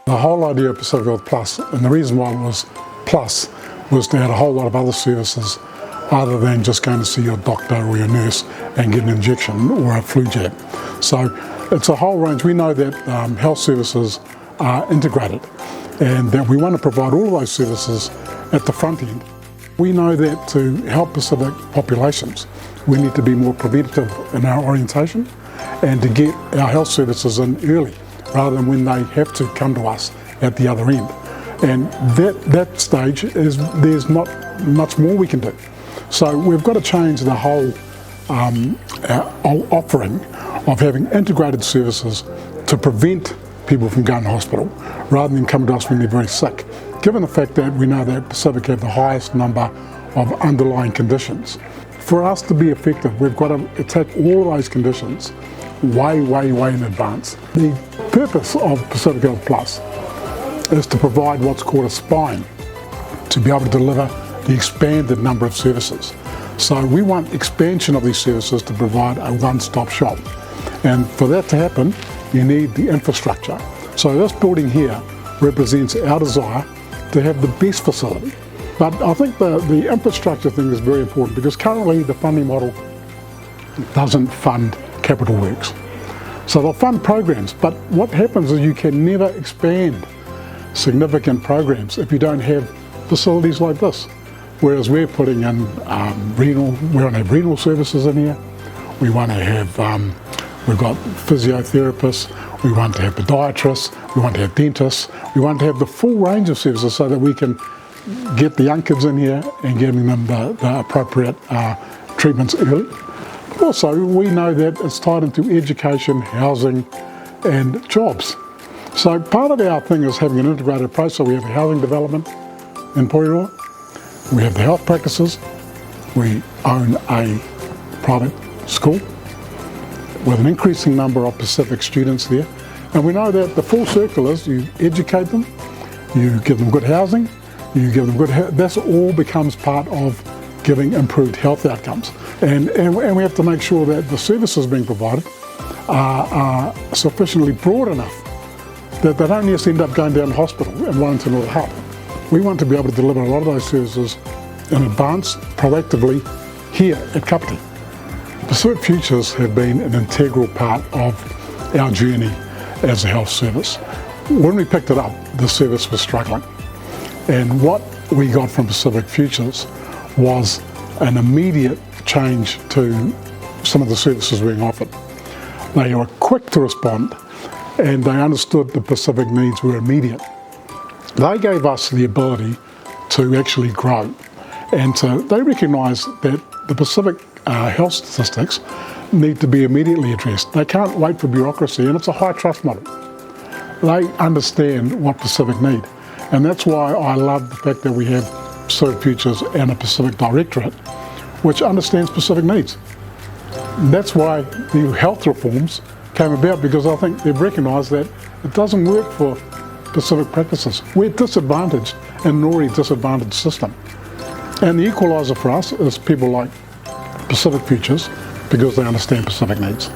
The whole idea of Pacific Health Plus, and the reason why it was plus, was to add a whole lot of other services other than just going to see your doctor or your nurse and get an injection or a flu jab. So it's a whole range. We know that health services are integrated and that we want to provide all of those services at the front end. We know that to help Pacific populations, we need to be more preventative in our orientation and to get our health services in early rather than when they have to come to us at the other end. And that stage is, there's not much more we can do. So we've got to change the whole offering of having integrated services to prevent people from going to hospital rather than coming to us when they're very sick. Given the fact that we know that Pacific have the highest number of underlying conditions, for us to be effective, we've got to attack all of those conditions way in advance. The purpose of Pacific Health Plus is to provide what's called a spine to be able to deliver the expanded number of services. So we want expansion of these services to provide a one-stop shop. And for that to happen, you need the infrastructure. So this building here represents our desire to have the best facility. But I think the infrastructure thing is very important because currently the funding model doesn't fund capital works. So they'll fund programs, but what happens is you can never expand significant programs if you don't have facilities like this. Whereas we're putting in we want to have renal services in here, we want to have, we've got physiotherapists, we want to have podiatrists, we want to have dentists, we want to have the full range of services so that we can get the young kids in here and giving them the appropriate treatments early. But also we know that it's tied into education, housing and jobs. So part of our thing is having an integrated approach. So we have housing development in Porirua, we have the health practices, we own a private school with an increasing number of Pacific students there. And we know that the full circle is you educate them, you give them good housing, you give them good health. This all becomes part of giving improved health outcomes. And we have to make sure that the services being provided are sufficiently broad enough that they don't just end up going down to hospital in Wellington or the Hub. We want to be able to deliver a lot of those services in advance, proactively, here at Kapiti. Pacific Futures have been an integral part of our journey as a health service. When we picked it up, the service was struggling. And what we got from Pacific Futures was an immediate change to some of the services being offered. They were quick to respond and they understood the Pacific needs were immediate. They gave us the ability to actually grow, and they recognise that the Pacific health statistics need to be immediately addressed. They can't wait for bureaucracy, and it's a high trust model. They understand what Pacific need, and that's why I love the fact that we have Pacific Futures and a Pacific Directorate which understands Pacific needs. And that's why the health reforms came about, because I think they've recognised that it doesn't work for Pacific practices. We're disadvantaged in an already disadvantaged system. And the equaliser for us is people like Pacific Futures, because they understand Pacific needs.